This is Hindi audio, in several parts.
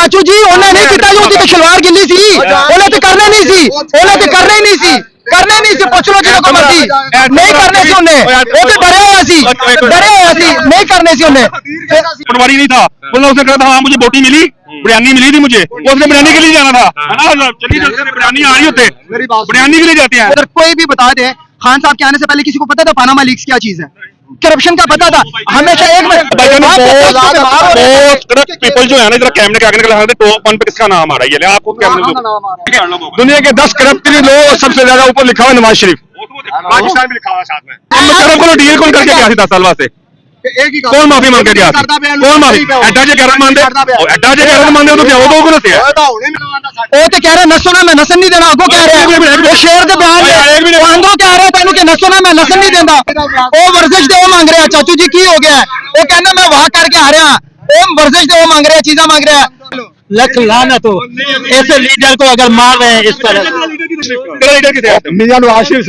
चाचू जी उन्हें नहीं किया जो उसकी शलवार गिली सी उन्हें तो करने नहीं सी उन्हें तो करने ही नहीं सी करने नहीं सी पुछ लो जिन्हों को मर्जी नहीं करने सी उन्हें वो तो डरे हुए सी नहीं करने सी उन्हें पटवारी नहीं था बोला उसने कहा था हाँ मुझे बोटी मिली बिरयानी मिली थी मुझे उसने बिरयानी के लिए जाना था है ना चलिए बिरयानी आ रही होते बिरयानी के लिए जाते हैं। अगर कोई भी बता दे खान साहब के आने से पहले किसी को पता था पानामा लीक्स क्या चीज है करप्शन का पता था हमेशा एक पीपल जो है ना इधर कैमरे के आगे निकला टॉप 1 पे किसका नाम आ रहा है आपको दुनिया के 10 करप्ट लोग सबसे ज्यादा ऊपर लिखा हुआ नवाज शरीफ पाकिस्तान में लिखा हुआ साथ में को डील कौन करके गया 10 साल वास्ते कौन माफी मांग के गया कौन माफी एडा जे गैरत मानते तो क्या वो गलत है वो तो कह रहे नसो ना मैं नसन नहीं देना आगो कह रहे शेर के बयान आगो कह रहे तेन के नसो ना मैं नसन नहीं देना वो वर्जिश दे वो मांग रहे हैं चाचू जी की हो गया वो कहना मैं वहां करके आ रहा वो वर्जिश दे वो मांग रहे हैं चीजा मांग रहे हैं लख लानत हो ऐसे लीडर को अगर मार रहे हैं इस तरह मियां नवाज शरीफ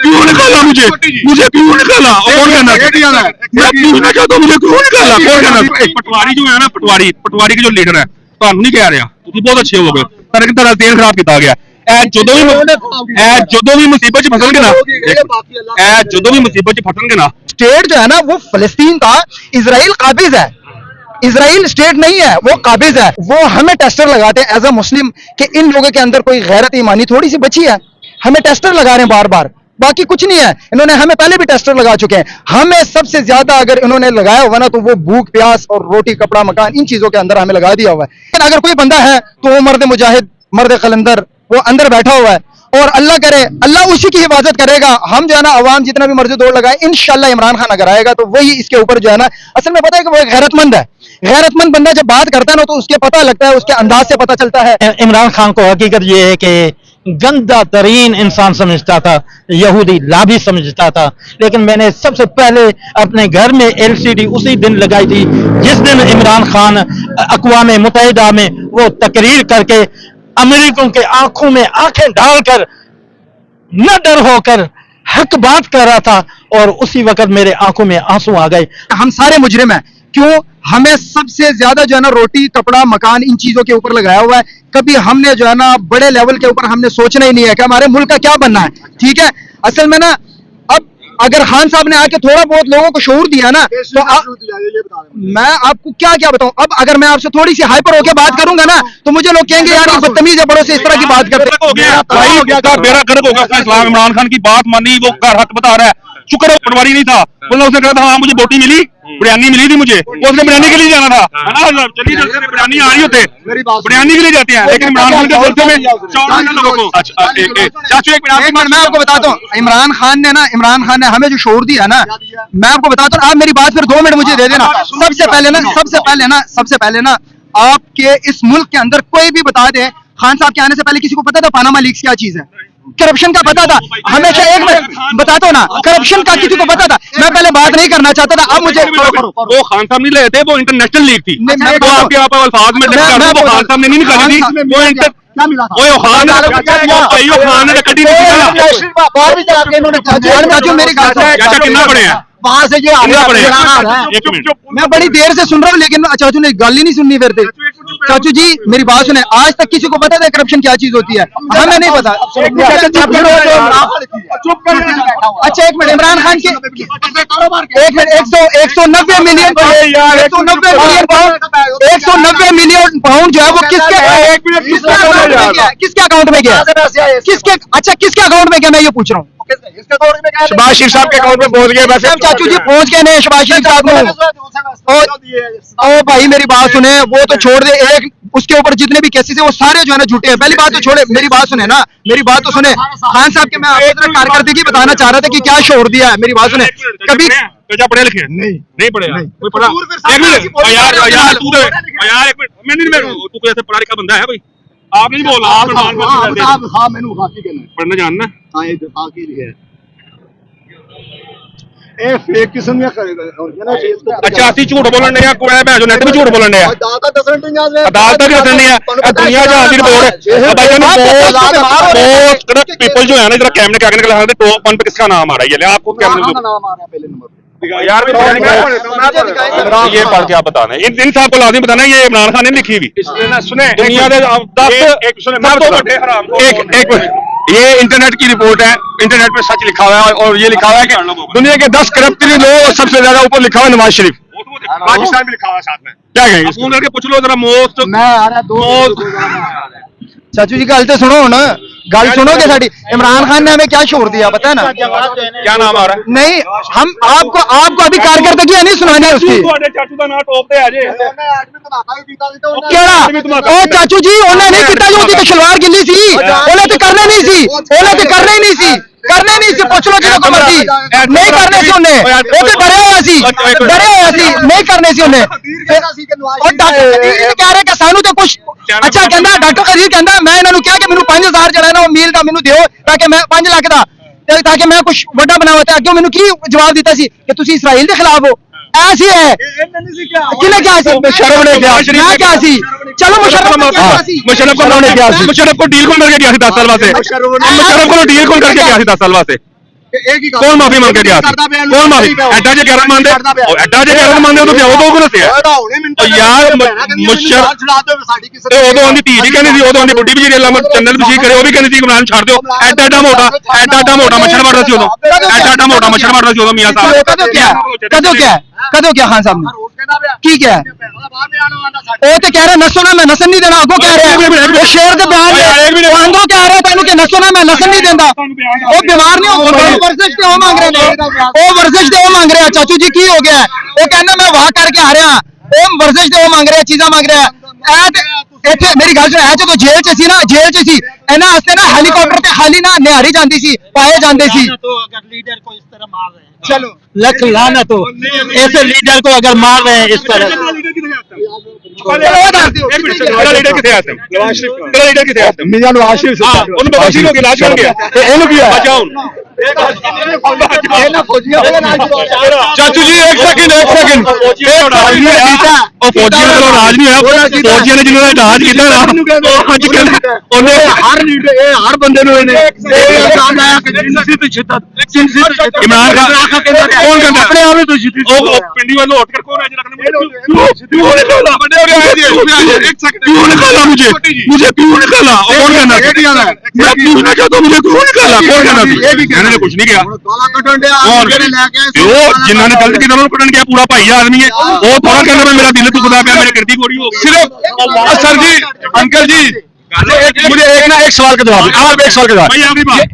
क्यों निकाला मुझे क्यों निकाला कौन कहना मैं पूछना चाहता हूं मुझे क्यों निकाला कौन कहना पटवारी जो है ना पटवारी के जो लीडर है ਤੁਹਾਨੂੰ नहीं कह रहा ਤੁਸੀਂ बहुत अच्छे हो गए तरह तेल खराब किया गया ਜਦੋਂ ਵੀ ਮੁਸੀਬਤ ਚ ਫਸਣਗੇ ਨਾ ਜਦੋਂ ਵੀ ਮੁਸੀਬਤ ਚ ਫਸਣਗੇ ਨਾ स्टेट जो है ना वो फलस्तीन का इजराइल काबिज है इजराइल स्टेट नहीं है वो काबिज है वो हमें टेस्टर लगाते हैं एज अ मुस्लिम कि इन लोगों के अंदर कोई गैरत ईमानी थोड़ी सी बची है हमें टेस्टर लगा रहे हैं बार बार बाकी कुछ नहीं है इन्होंने हमें पहले भी टेस्टर लगा चुके हैं हमें सबसे ज्यादा अगर इन्होंने लगाया हुआ ना तो वो भूख प्यास और रोटी कपड़ा मकान इन चीजों के अंदर हमें लगा दिया हुआ है लेकिन अगर कोई बंदा है तो वो मर्द मुजाहिद मर्द कलंदर वो अंदर बैठा हुआ है और अल्लाह करे अल्लाह उसी की हिफाजत करेगा हम जो है ना अवाम जितना भी मर्जी दौड़ लगाए इंशाल्लाह इमरान खान अगर आएगा तो वही इसके ऊपर जो है ना असल में पता है कि वो एक गैरतमंद है गैरतमंद बंदा जब बात करता है ना तो उसके पता लगता है उसके अंदाज से पता चलता है। इमरान खान को हकीकत ये है कि गंदा तरीन इंसान समझता था यहूदी लाभी समझता था लेकिन मैंने सबसे पहले अपने घर में LCD उसी दिन लगाई थी जिस दिन इमरान खान अक़वाम मुत्तहिदा में वो तकरीर करके अमेरिकन के आंखों में आंखें डालकर न डर होकर हक बात कर रहा था और उसी वक्त मेरे आंखों में आंसू आ गए। हम सारे मुजरिम हैं क्यों हमें सबसे ज्यादा जो है ना रोटी कपड़ा मकान इन चीजों के ऊपर लगाया हुआ है कभी हमने जो है ना बड़े लेवल के ऊपर हमने सोचना ही नहीं है कि हमारे मुल्क का क्या बनना है ठीक है असल में ना अब अगर खान साहब ने आके थोड़ा बहुत लोगों को शऊर दिया ना तो मैं आपको क्या क्या बताऊं अब अगर मैं आपसे थोड़ी सी हाइपर होकर बात करूंगा ना तो मुझे लोग कहेंगे यार ये बदतमीज है बड़ों से इस तरह की बात करते हैं। इमरान खान की बात मानी वो हक बता रहा है शुक्र है पटवारी नहीं था बोला उसने कहा था हाँ मुझे बोटी मिली बिरयानी मिली थी मुझे उसने बिरयानी के लिए जाना था है ना चलिए बिरयानी आ रही होते बिरयानी के लिए जाते हैं लेकिन इमरान खान के सिलसिले में लोगों को चाचू एक मिनट मैं आपको बताता हूँ इमरान खान ने हमें जो शऊर दिया ना मैं आपको बताता हूँ आप मेरी बात फिर 2 मिनट मुझे दे देना सबसे पहले ना आपके इस मुल्क के अंदर कोई भी बता दे खान साहब के आने से पहले किसी को पता था पानामा लीक्स क्या चीज है करप्शन का पता था हमेशा एक मिनट बताता हूँ ना करप्शन का किसी को पता था मैं पहले बात नहीं करना चाहता था अब मुझे वो खान साहब नहीं ले थे वो इंटरनेशनल लीग थी तो आपके आप अल्फाज में वो खान साहब ने नहीं निकाली थी वो खान ने कटी मेरी कितना बड़े हैं वहां से मैं बड़ी देर से सुन रहा हूँ लेकिन चाचू ने गल ही नहीं सुननी फिर चाचू जी मेरी बात सुने आज तक किसी को पता था करप्शन क्या चीज होती है हमें नहीं पता। अच्छा एक मिनट इमरान खान के एक मिनट 190 मिलियन पाउंड जो है वो किसके अकाउंट में गया किसके अकाउंट में गया मैं ये पूछ रहा हूँ शहबाज शरीफ साहब के अकाउंट में पहुंच गए वैसे चाचू जी पहुंच गए नहीं शहबाज शरीफ साहब ओ भाई मेरी बात सुने वो तो छोड़ दे एक उसके ऊपर जितने भी केसेस है वो सारे जो है ना झूठे हैं पहली बात तो छोड़े मेरी बात सुने ना मेरी बात तो सुने खान साहब के मैं कारकर्दगी बताना चाह रहा था कि क्या शोर दिया है मेरी बात सुने कभी पढ़े लिखे नहीं पढ़े कोई पढ़ा तू ऐसे पढ़ा लिखा बंदा है भाई आप नहीं बोल पढ़ना जानना फेक किस्म अच्छा असि झूठ बोलन डे कोड़ा मैं जो नेट में झूठ बोलन डे अदालत भी दसण डे दुनिया जहां दी रिपोर्ट पीपल जो है ना इधर कैमरे के आगे निकला टॉप 1 पे किसका नाम आ रहा है ये आपको कैमरे नाम आ रहा है पहले नंबर यार ये पढ़ के आप बताना इन साहब को लाजिम बताना ये इमरान खान ने लिखी हुई सुने दुनिया के 10 ये इंटरनेट की रिपोर्ट है, इंटरनेट पे सच लिखा हुआ है और ये लिखा हुआ है कि दुनिया के 10 करप्टरी लोग सबसे ज्यादा ऊपर लिखा हुआ है नवाज शरीफ, पाकिस्तान भी लिखा हुआ है साथ में। क्या कहेंगे फोन करके पूछ लो जरा मोस्ट चाचू जी गल तो सुनो ना, गल सुनोगे साड़ी। इमरान खान ने हमें क्या छोड़ दिया पता है ना? क्या नाम आ रहा है? नहीं, हम आपको अभी कारकर्दगी नहीं सुनानी है उसकी। चाचू का नाम टॉप पे आ जाए केड़ा ओ चाचू जी उन्हें नहीं पीता जो उसकी शलवार गिल्ली सी, उन्हें तो करने नहीं सी, उन्हें तो करने ही नहीं सी, करने नहीं सी, पूछ लो जिन्हों को मर्जी नहीं करने सी उन्हें, वो तो डरे हुआ सी, नहीं करने सी उन्हें। और डॉक्टर कदीर कह रहे कि सानू तो कुछ अच्छा कहना, डॉक्टर कदीर कहना मैं इन्होंने क्या कि मैंने 5000 जड़ा ना मील का मैंने दिओ ताकि मैं 5 लाख का ताकि मैं कुछ वड्डा बनावा। अगे मैंने की जवाब दिता सी कि तुसी इसराइल के खिलाफ हो, ऐसी है किने क्या सी शर्म ने क्या क्या सी। चलो मुशर्रफ को डील कौन करके गया 10 साल वास्ते, मुशर्रफ को डील कौन करके गया 10 साल वास्ते, कौन माफी मांग के गया, कौन माफी एडा जे कहना मानते एडा जे कहना मानते तो क्या वो को दसिया यार मुशर्रफ उदो आंदी धी जी कहनी सी, उदो आंदी बुढ़ी भी जी चंदन बशीर करे वो भी कहनी सी इमरान छाड़ दो। एडा मोटा मच्छर मारदा सी उदो, एडा मोटा मच्छर मारदा सी उदो मियां साहब। कदों क्या खान साहब ने की क्या वो तो कह रहे नसो ना मैं नसन नहीं देना, अगो कह रहे हैं शेर के बयान आंदो कह रहे तेन कि नसो ना मैं नसन नहीं देता, वो बीमार नहीं हो वर्जिश ते वो मांग रहे हैं, वो वर्जिश ते वो मांग रहे हैं। चाचू जी की हो गया है वो कहना मैं वहां करके आ रहा वो वर्जिश ते वो मांग रहे हैं, चीजा मांग रहे हैं। ਇੱਥੇ ਮੇਰੀ ਗੱਲ ਸੁਣ ਐ ਜਦੋਂ ਜੇਲ੍ਹ 'ਚ ਸੀ ਨਾ ਇਹਨਾਂ ਵਾਸਤੇ ਨਾ ਹੈਲੀਕਾਪਟਰ ਤੇ ਖਾਲੀ ਨਾ ਨਿਹਾਰੀ ਜਾਂਦੀ ਸੀ, ਪਾਏ ਜਾਂਦੇ ਸੀ। चलो लख लानत हो ऐसे लीडर को अगर मार रहे हैं इस तरह। चाचू जी एक सेकंड फौजियों ने राज नहीं होया, फौजियों ने जिन्होंने राज किया ना अज कहने हर बंदे इमरान खान कौन कहता अपने आप में तो पिंडी वालों उठ कर कौन है रखने क्यों निकाला मुझे क्यों निकाला कौन कहना मैं पूछना चाहता हूं मुझे क्यों निकाला कौन कहना मैंने कुछ नहीं किया जिन्होंने गलत किया उन्होंने कटन किया पूरा भाई आदमी है वो थोड़ा कहना मैं मेरा दिल दुखदा पिया मेरी गिरदी गोरी हो सिर्फ सर जी अंकल जी मुझे एक सवाल का जवाब एक सवाल का जवाब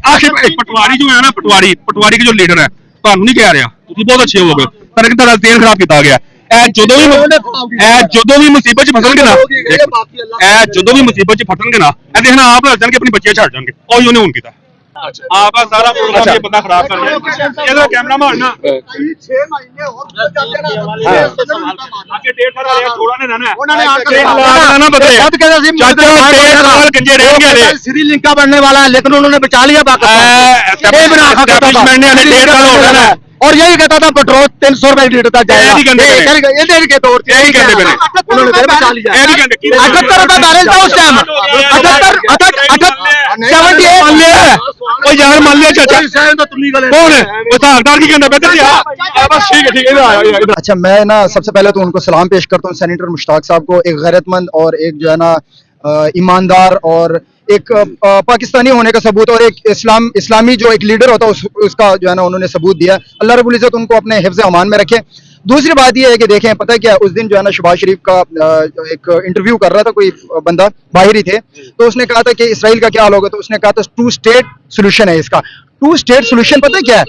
आखिर पटवारी जो है ना पटवारी के जो लीडर है ਤੁਹਾਨੂੰ ਨਹੀਂ ਕਹਿ ਰਿਹਾ ਤੁਸੀਂ ਬਹੁਤ ਅੱਛੇ ਹੋਗੇ ਪਰ ਇੱਕ ਤਰ੍ਹਾਂ ਤੇਲ ਖਰਾਬ ਕੀਤਾ ਗਿਆ ਜਦੋਂ ਵੀ ਮੁਸੀਬਤ 'ਚ ਫਸਣਗੇ ਨਾ ਜਦੋਂ ਵੀ ਮੁਸੀਬਤ 'ਚ ਫਸਣਗੇ ਨਾ ਇਹ ਦੇਖਣਾ ਆਪ ਲੱਗ ਜਾਣਗੇ ਆਪਣੀ ਬੱਚੀਆਂ ਛੱਡ ਜਾਣਗੇ ਉਹ ਉਹਨੇ ਹੁਣ ਕੀਤਾ आप सारा प्रोग्राम ये बंदा खराब कर रहा है ये तो कैमरा मारना 6 महीने और आगे 1.5 साल थोड़ा ने रहना है उन्होंने ना बता चाचा 1.5 साल गंजे रह गए श्रीलंका बनने वाला है लेकिन उन्होंने बचा लिया पाकिस्तान ये बना खा करता था 1.5 साल हो गया है और यही कहता था पेट्रोल 300 रुपए लीटर तक जाएगा यही कहते मैंने उन्होंने बचा लिया 78 रुपए बैरल था उस टाइम 78 यार मान लिया चाचा कौन है वो सरदार की कहना बेहतर बस ठीक है अच्छा मैं ना सबसे पहले तो उनको सलाम पेश करता हूँ सेनेटर मुश्ताक साहब को, एक गैरतमंद और एक जो है ना ईमानदार और एक पाकिस्तानी होने का सबूत और एक इस्लामी जो एक लीडर होता है उसका जो है ना उन्होंने सबूत दिया। अल्लाह रब्बुल इज़्ज़त उनको अपने हिफ्ज़ अमान में रखे। दूसरी बात यह है कि देखें पता है क्या उस दिन जो है ना शहबाज शरीफ का एक इंटरव्यू कर रहा था कोई बंदा बाहर ही थे तो उसने कहा था कि इसराइल का क्या हाल होगा तो उसने कहा था 2 स्टेट सोल्यूशन है इसका। 2 स्टेट सोल्यूशन पता है क्या है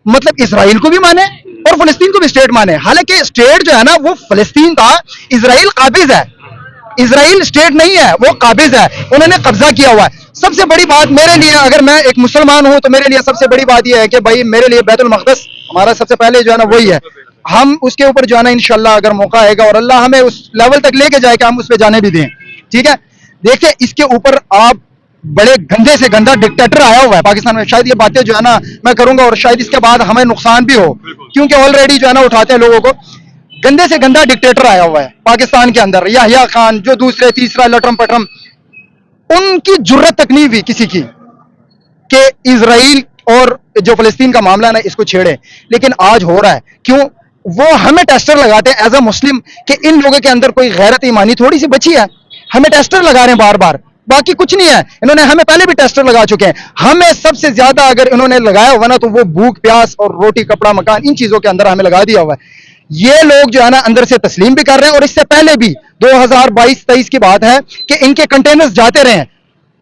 मतलब इसराइल को भी माने और फलस्तीन को भी स्टेट माने। हालांकि स्टेट जो है ना वो फलस्तीन था, इसराइल काबिज है, इसराइल स्टेट नहीं है वो काबिज है, उन्होंने कब्जा किया हुआ है। सबसे बड़ी बात मेरे लिए अगर मैं एक मुसलमान हूं तो मेरे लिए सबसे बड़ी बात यह है कि भाई मेरे लिए बैतुल मक़दस हमारा सबसे पहले जो है ना वही है, हम उसके ऊपर जो है ना इंशाल्लाह अगर मौका आएगा और अल्लाह हमें उस लेवल तक लेके जाए कि हम उस पर जाने भी दें। ठीक है देखिए इसके ऊपर आप बड़े गंदे से गंदा डिक्टेटर आया हुआ है पाकिस्तान में। शायद ये बातें जो है ना मैं करूंगा और शायद इसके बाद हमें नुकसान भी हो क्योंकि ऑलरेडी जो है ना उठाते हैं लोगों को। गंदे से गंदा डिक्टेटर आया हुआ है पाकिस्तान के अंदर, याहिया खान जो दूसरे तीसरा लटरम पटरम, उनकी जुर्रत तक नहीं हुई किसी की कि इजराइल और जो फलस्तीन का मामला है ना इसको छेड़े, लेकिन आज हो रहा है क्यों? वो हमें टेस्टर लगाते हैं एज अ मुस्लिम कि इन लोगों के अंदर कोई गैरत ईमानी थोड़ी सी बची है, हमें टेस्टर लगा रहे हैं बार बार, बाकी कुछ नहीं है। इन्होंने हमें पहले भी टेस्टर लगा चुके हैं, हमें सबसे ज्यादा अगर इन्होंने लगाया हुआ ना तो वो भूख प्यास और रोटी कपड़ा मकान इन चीजों के अंदर हमें लगा दिया हुआ है। ये लोग जो है ना अंदर से तस्लीम भी कर रहे हैं, और इससे पहले भी 2022-23 की बात है कि इनके कंटेनर्स जाते रहे हैं,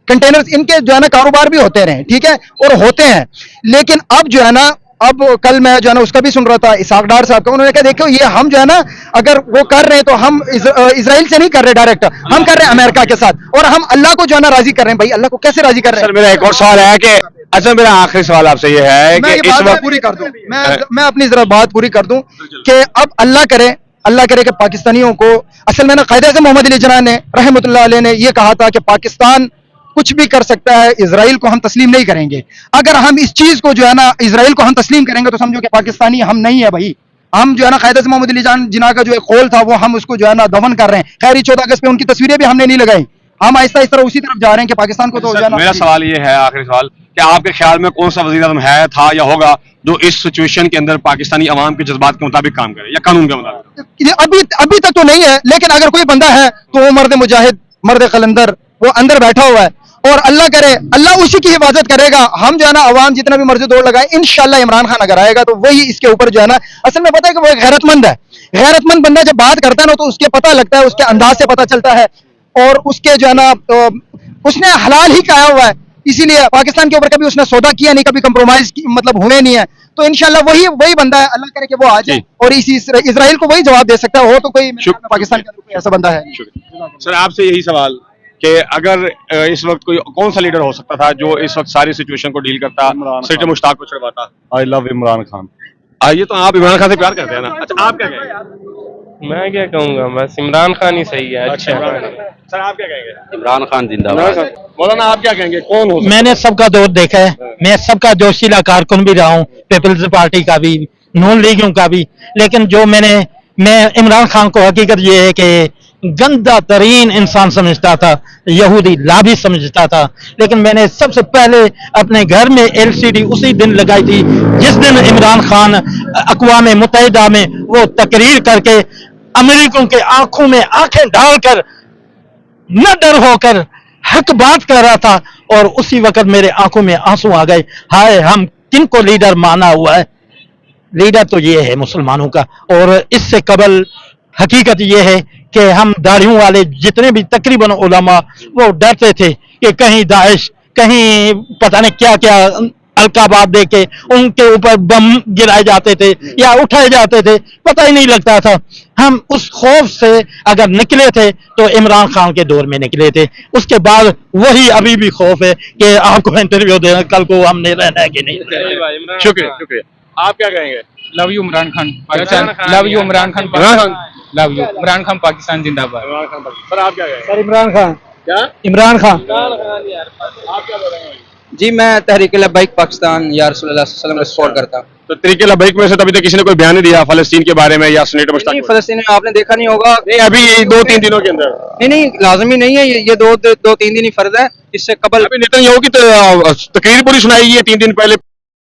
कंटेनर्स इनके जो है ना कारोबार भी होते रहे, ठीक है, और होते हैं। लेकिन अब जो है ना, अब कल मैं जो है ना उसका भी सुन रहा था इसाक डार साहब का, उन्होंने कहा देखो ये हम जो है ना अगर वो कर रहे हैं तो हम इजराइल से नहीं कर रहे डायरेक्ट, हम कर रहे हैं अमेरिका के साथ, और हम अल्लाह को जो है ना राजी कर रहे हैं। भाई अल्लाह को कैसे राजी कर रहे हैं? सर मेरा एक और सवाल है कि अच्छा, मेरा आखिरी सवाल आपसे ये है मैं कि ये इस बात वक्त पूरी कर दूं, मैं अपनी जरा बात पूरी कर दूं कि अब अल्लाह करे कि पाकिस्तानियों को, असल में ना कायदे-ए-आज़म मोहम्मद अली जिन्ना ने रहमतुल्लाह अलैह ने ये कहा था कि पाकिस्तान कुछ भी कर सकता है, इजराइल को हम तस्लीम नहीं करेंगे। अगर हम इस चीज को जो है ना इजराइल को हम तस्लीम करेंगे तो समझो कि पाकिस्तानी हम नहीं है भाई, हम जो है ना कायदे-ए-आज़म मोहम्मद अली जिन्ना का जो एक कौल था वो हम उसको जो है ना दफन कर रहे हैं। खैर 14 अगस्त पे उनकी तस्वीरें भी हमने नहीं लगाई, हम आहिस्ता आहिस्ता उसी तरफ जा रहे हैं कि पाकिस्तान को तो जो है ना। मेरा सवाल ये है, आखिरी सवाल, कि आपके ख्याल में कौन सा वज़ीर-ए-आज़म है, था या होगा जो इस सिचुएशन के अंदर पाकिस्तानी अवाम के जज्बात के मुताबिक काम करे या कानून के मुताबिक? ये अभी तक तो नहीं है, लेकिन अगर कोई बंदा है तो वो मर्द मुजाहिद, मर्द कलंदर, वो अंदर बैठा हुआ है, और अल्लाह करे अल्लाह उसी की हिफाजत करेगा। हम जो है ना अवाम जितना भी मर्जी दौड़ लगाए, इंशाल्लाह इमरान खान अगर आएगा तो वही इसके ऊपर जो है ना, असल में पता है कि वो एक गैरतमंद है, गैरतमंद बंदा जब बात करता है ना तो उसके पता लगता है, उसके अंदाज से पता चलता है, और उसके जो है ना उसने हलाल ही खाया हुआ है, इसीलिए पाकिस्तान के ऊपर कभी उसने सौदा किया नहीं, कभी कंप्रोमाइज मतलब हुए नहीं है। तो इंशाल्लाह वही बंदा है, अल्लाह करे कि वो आ जाए और इसी इजराइल को वही जवाब दे सकता है। हो तो कोई पाकिस्तान के अंदर कोई ऐसा बंदा है। सर आपसे यही सवाल कि अगर इस वक्त कोई कौन सा लीडर हो सकता था जो इस वक्त सारी सिचुएशन को डील करता, सिटी मुश्ताक को छुड़वाता? I love Imran Khan. ये तो आप इमरान खान से प्यार करते हैं ना। अच्छा आप क्या कहेंगे? मैं क्या कहूँगा, बस इमरान खान ही सही है। अच्छा सर आप क्या कहेंगे? इमरान खान जिंदाबाद। मौलाना आप क्या कहेंगे, कौन हो? मैंने सबका दौर देखा है, मैं सबका जोशीला कारकुन भी रहा हूँ, पीपल्स पार्टी का भी, नून लीगों का भी, लेकिन जो मैं इमरान खान को हकीकत ये है कि गंदा तरीन इंसान समझता था, यहूदी लाभी समझता था। लेकिन मैंने सबसे पहले अपने घर में LCD उसी दिन लगाई थी जिस दिन इमरान खान अक़वाम मुत्तहिदा में वो तकरीर करके अमेरिकन के आंखों में आंखें डालकर न डर होकर हक बात कर रहा था, और उसी वक्त मेरे आंखों में आंसू आ गए। हाय, हम किन को लीडर माना हुआ है? लीडर तो ये है मुसलमानों का। और इससे कबल हकीकत ये है कि हम दाढ़ियों वाले जितने भी तकरीबन उलमा वो डरते थे कि कहीं दाइश, कहीं पता नहीं क्या क्या अलकाबात दे के उनके ऊपर बम गिराए जाते थे या उठाए जाते थे, पता ही नहीं लगता था। हम उस खौफ से अगर निकले थे तो इमरान खान के दौर में निकले थे, उसके बाद वही अभी भी खौफ है कि आपको इंटरव्यू देना, कल को हमने रहना है कि नहीं। शुक्रिया। आप क्या कहेंगे? Love you Imran Khan Pakistan, love you Imran Khan Pakistan, love you Imran Khan Pakistan जिंदाबाद। सर आप क्या कहेंगे? सर इमरान खान। क्या? इमरान खान। आप क्या बोलेंगे? जी मैं तहरीक लब्बैक पाकिस्तान या रसूलुल्लाह सल्लल्लाहु अलैहि वसल्लम को सपोर्ट करता हूँ। तो तरीके लबैक में से तभी तक किसी ने कोई बयान नहीं दिया फलस्तीन के बारे में या सेनेटर मुश्ताक? नहीं, फलस्तीन में आपने देखा नहीं होगा। नहीं, अभी 2-3 दिनों के अंदर। नहीं लाजमी नहीं है, ये दो तीन दिन ही फर्ज है। इससे कबल अभी नेतन्याहू की तकरीर पूरी सुनाई है 3 दिन पहले।